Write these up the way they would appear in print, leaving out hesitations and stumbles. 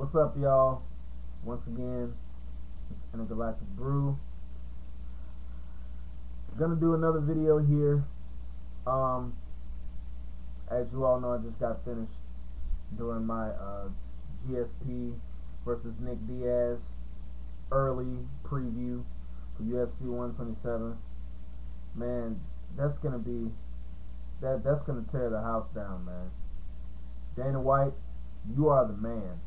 What's up, y'all? Once again, it's Intergalactic Brew. Gonna do another video here. As you all know, I just got finished doing my GSP versus Nick Diaz early preview for UFC 127. Man, that's gonna be that's gonna tear the house down, man. Dana White, you are the man.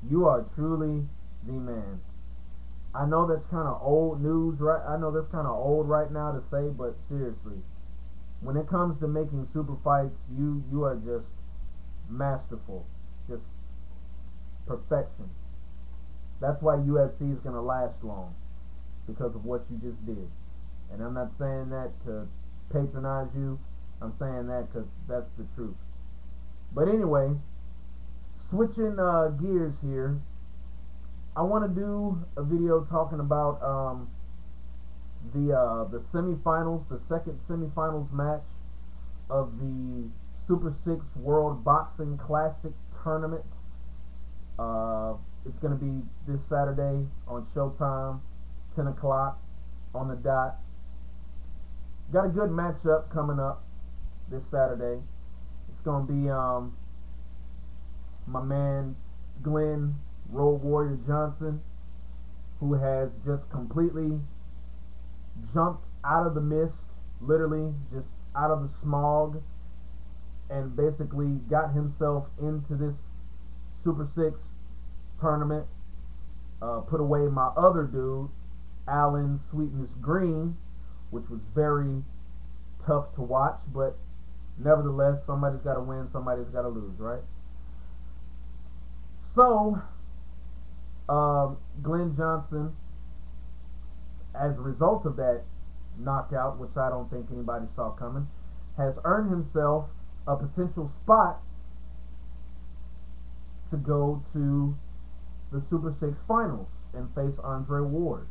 You are truly the man. I know that's kind of old news, right? I know that's kind of old right now to say, but seriously, when it comes to making super fights, you are just masterful, just perfection. That's why UFC is gonna last long, because of what you just did. And I'm not saying that to patronize you. I'm saying that because that's the truth. But anyway, switching gears here, I want to do a video talking about the semifinals, the second semifinals match of the Super 6 World Boxing Classic Tournament. It's going to be this Saturday on Showtime, 10 o'clock on the dot. Got a good matchup coming up this Saturday. It's going to be my man Glenn Road Warrior Johnson, who has just completely jumped out of the mist, literally just out of the smog, and basically got himself into this Super 6 tournament. Put away my other dude, Alan Sweetness Green, which was very tough to watch, but nevertheless, somebody's got to win, somebody's got to lose, right? So, Glenn Johnson, as a result of that knockout, which I don't think anybody saw coming, has earned himself a potential spot to go to the Super 6 finals and face Andre Ward.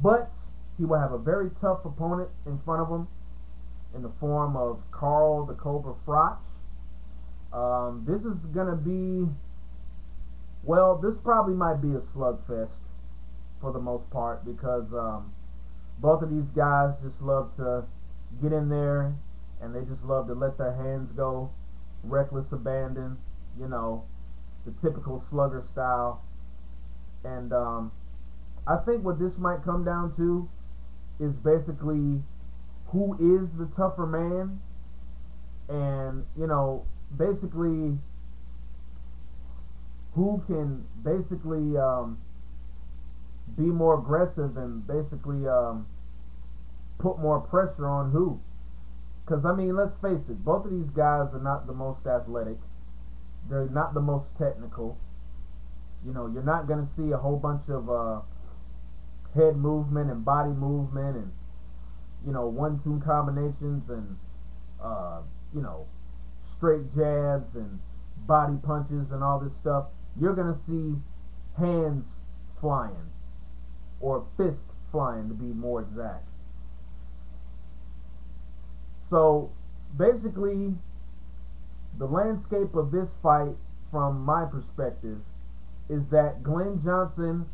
But he will have a very tough opponent in front of him in the form of Carl the Cobra Froch. This is going to be, well, this probably might be a slugfest for the most part, because both of these guys just love to get in there and they just love to let their hands go, reckless abandon, you know, the typical slugger style. And I think what this might come down to is basically who is the tougher man, and, you know, basically who can basically be more aggressive and basically put more pressure on who. Because, I mean, let's face it, both of these guys are not the most athletic. They're not the most technical. You know, you're not going to see a whole bunch of head movement and body movement and, you know, 1-2 combinations and, you know, straight jabs and body punches and all this stuff. You're going to see hands flying, or fist flying to be more exact. So basically, the landscape of this fight, from my perspective, is that Glenn Johnson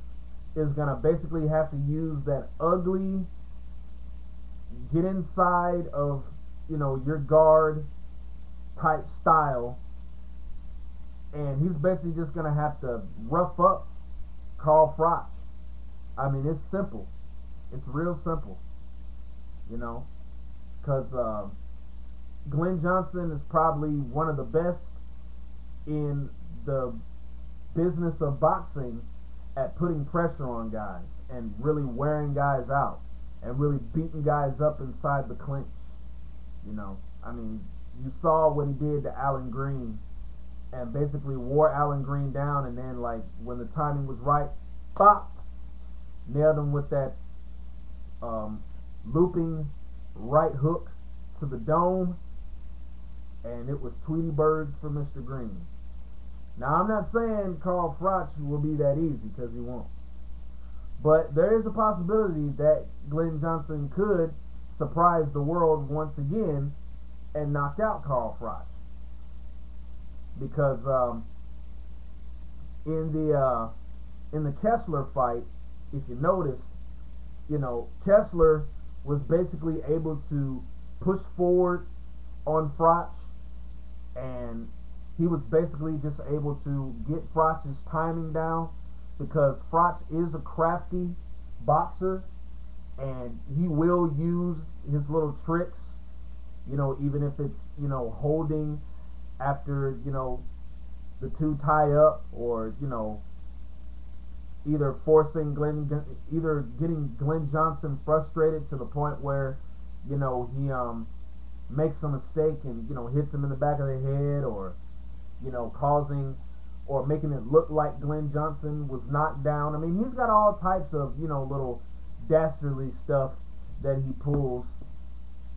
is going to basically have to use that ugly, get inside of, you know, your guard type style, and he's basically just going to have to rough up Carl Froch. I mean, it's simple. It's real simple, you know, because Glenn Johnson is probably one of the best in the business of boxing at putting pressure on guys and really wearing guys out and really beating guys up inside the clinch. You know, I mean, you saw what he did to Alan Green, and basically wore Alan Green down, and then, like, when the timing was right, pop, nailed him with that looping right hook to the dome, and it was Tweety Birds for Mr. Green. Now, I'm not saying Carl Froch will be that easy, because he won't. But there is a possibility that Glenn Johnson could surprise the world once again and knock out Carl Froch. Because In the Kessler fight, if you noticed, Kessler was basically able to push forward on Froch, and he was basically just able to get Froch's timing down because Froch is a crafty boxer, and he will use his little tricks, even if it's, holding after, the two tie up, or, either getting Glenn Johnson frustrated to the point where, he makes a mistake and, hits him in the back of the head, or, causing or making it look like Glenn Johnson was knocked down. I mean, he's got all types of, little dastardly stuff that he pulls,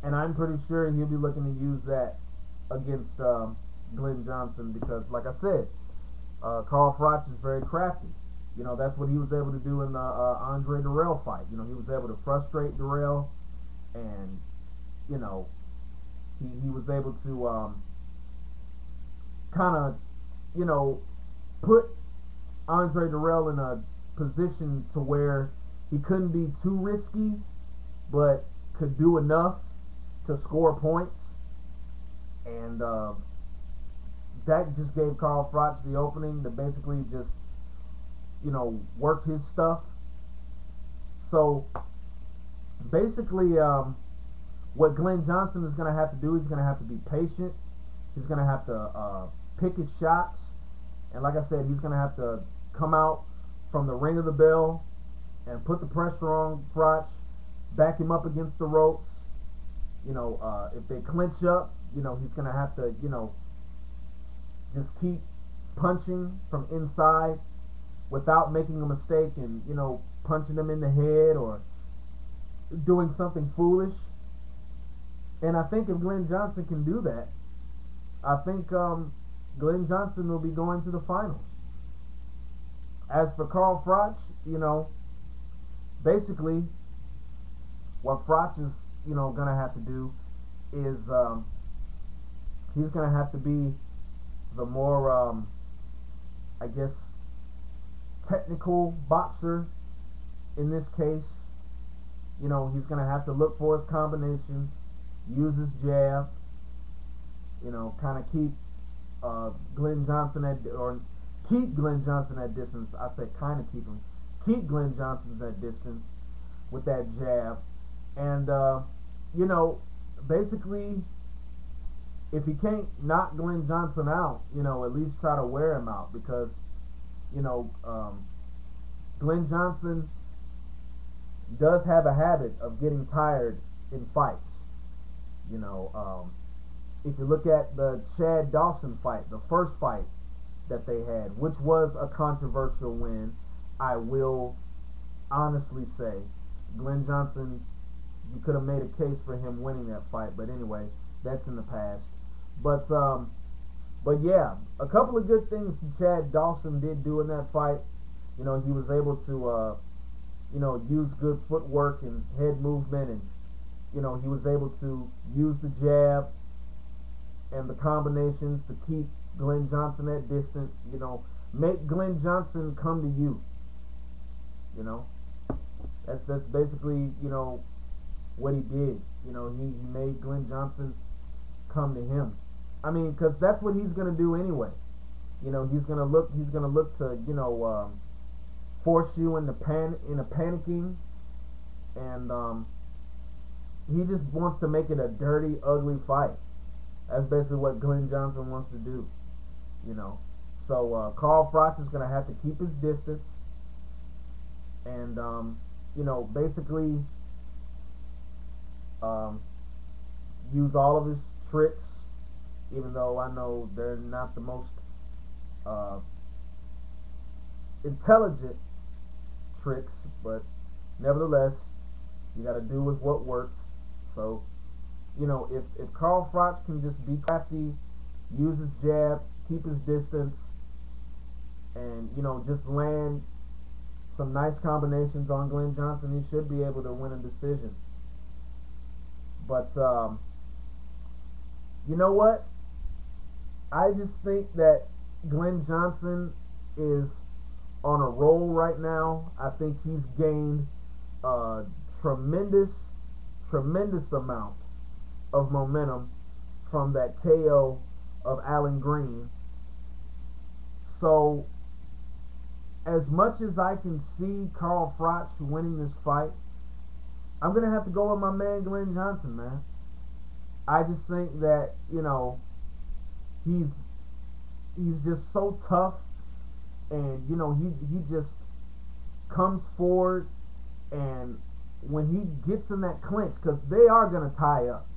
and I'm pretty sure he'll be looking to use that against Glenn Johnson because, like I said, Carl Froch is very crafty. That's what he was able to do in the Andre Durrell fight. He was able to frustrate Durrell, and he was able to kind of put Andre Durrell in a position to where he couldn't be too risky, but could do enough to score points, and that just gave Carl Froch the opening to basically just work his stuff. So basically, what Glenn Johnson is going to have to do, he's going to have to be patient. He's going to have to pick his shots, and like I said, he's going to have to come out from the ring of the bell and put the pressure on Froch, back him up against the ropes. If they clinch up, he's going to have to, just keep punching from inside without making a mistake and, punching them in the head or doing something foolish. And I think if Glenn Johnson can do that, I think Glenn Johnson will be going to the finals. As for Carl Froch, basically what Froch is, going to have to do is he's going to have to be the more, I guess, technical boxer in this case. He's going to have to look for his combinations, use his jab, kind of keep Glenn Johnson keep Glenn Johnson at distance. I said kind of keep Glenn Johnson's at distance with that jab, and basically, if he can't knock Glenn Johnson out, at least try to wear him out, because Glenn Johnson does have a habit of getting tired in fights. If you look at the Chad Dawson fight, the first fight that they had, which was a controversial win, I will honestly say, Glenn Johnson, you could have made a case for him winning that fight, but anyway, that's in the past. But yeah, a couple of good things Chad Dawson did do in that fight. He was able to use good footwork and head movement, and he was able to use the jab and the combinations to keep Glenn Johnson at distance. Make Glenn Johnson come to you. That's basically what he did. He made Glenn Johnson come to him. I mean, because that's what he's gonna do anyway. He's gonna look to force you into panicking, and he just wants to make it a dirty, ugly fight. That's basically what Glenn Johnson wants to do. So Carl Froch is gonna have to keep his distance, and basically use all of his tricks, even though I know they're not the most intelligent tricks, but nevertheless, you got to do with what works. So, if Carl Froch can just be crafty, use his jab, keep his distance, and just land some nice combinations on Glenn Johnson, he should be able to win a decision. But you know what? I just think that Glenn Johnson is on a roll right now. I think he's gained a tremendous amount of momentum from that KO of Alan Green. So, as much as I can see Carl Froch winning this fight, I'm going to have to go with my man Glenn Johnson, man. I just think that, he's just so tough, and he just comes forward, and when he gets in that clinch, because they are going to tie up.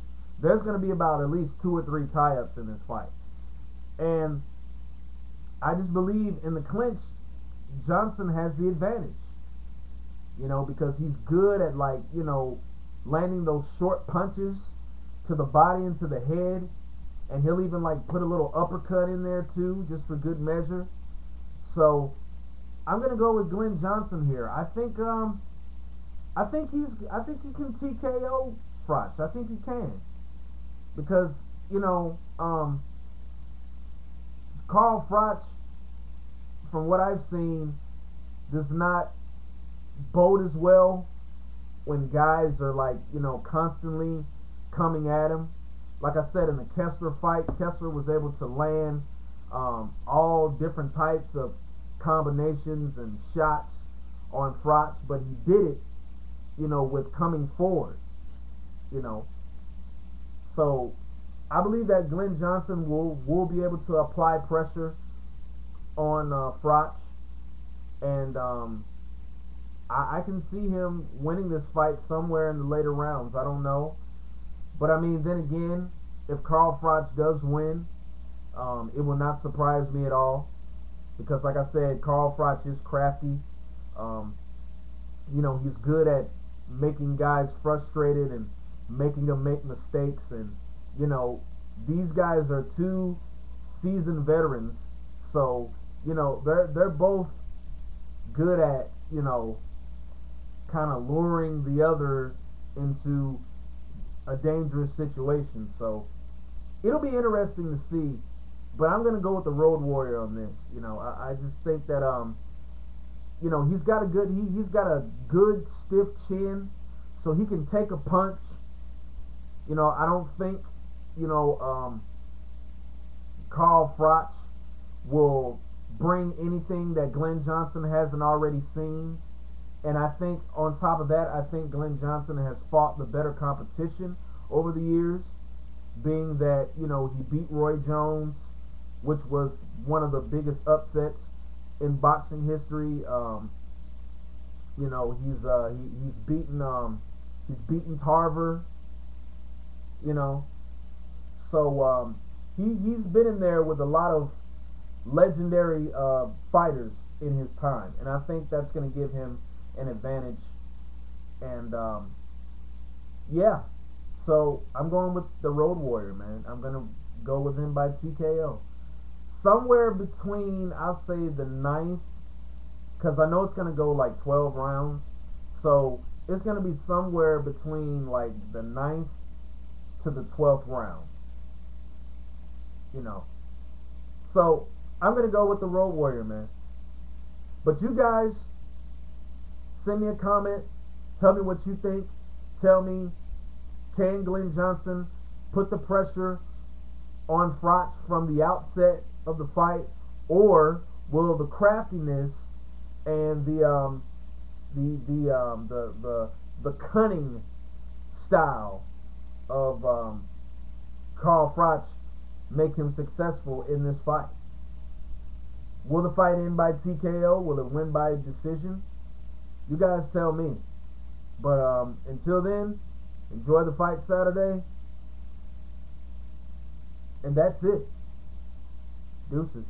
There's going to be about at least 2 or 3 tie-ups in this fight. And I just believe in the clinch, Johnson has the advantage. Because he's good at, landing those short punches to the body and to the head. And he'll even, put a little uppercut in there, too, just for good measure. So, I'm going to go with Glenn Johnson here. I think he can TKO Froch. I think he can. Because, Carl Froch, from what I've seen, does not bode as well when guys are constantly coming at him. Like I said, in the Kessler fight, Kessler was able to land all different types of combinations and shots on Froch, but he did it, with coming forward, So I believe that Glenn Johnson will be able to apply pressure on Froch, and I can see him winning this fight somewhere in the later rounds. I don't know, but I mean, then again, if Carl Froch does win, it will not surprise me at all, because like I said, Carl Froch is crafty. He's good at making guys frustrated and making them make mistakes, and these guys are 2 seasoned veterans, so they're both good at kind of luring the other into a dangerous situation. So it'll be interesting to see, but I'm gonna go with the Road Warrior on this. I just think that he's got a good stiff chin, so he can take a punch. I don't think Carl Froch will bring anything that Glenn Johnson hasn't already seen. And I think on top of that, I think Glenn Johnson has fought the better competition over the years, being that, he beat Roy Jones, which was one of the biggest upsets in boxing history. He's beaten Tarver, so he's been in there with a lot of legendary fighters in his time, and I think that's going to give him an advantage. And yeah, so I'm going with the Road Warrior, man. I'm going to go with him by TKO. Somewhere between, I'll say, the 9th, because I know it's going to go 12 rounds, so it's going to be somewhere between the 9th to the 12th round. So I'm going to go with the Road Warrior, man. But you guys, send me a comment. Tell me what you think. Tell me, can Glenn Johnson put the pressure on Froch from the outset of the fight, or will the craftiness and the cunning style of Carl Froch make him successful in this fight? Will the fight end by TKO? Will it win by decision? You guys tell me. But until then, enjoy the fight Saturday. And that's it. Deuces.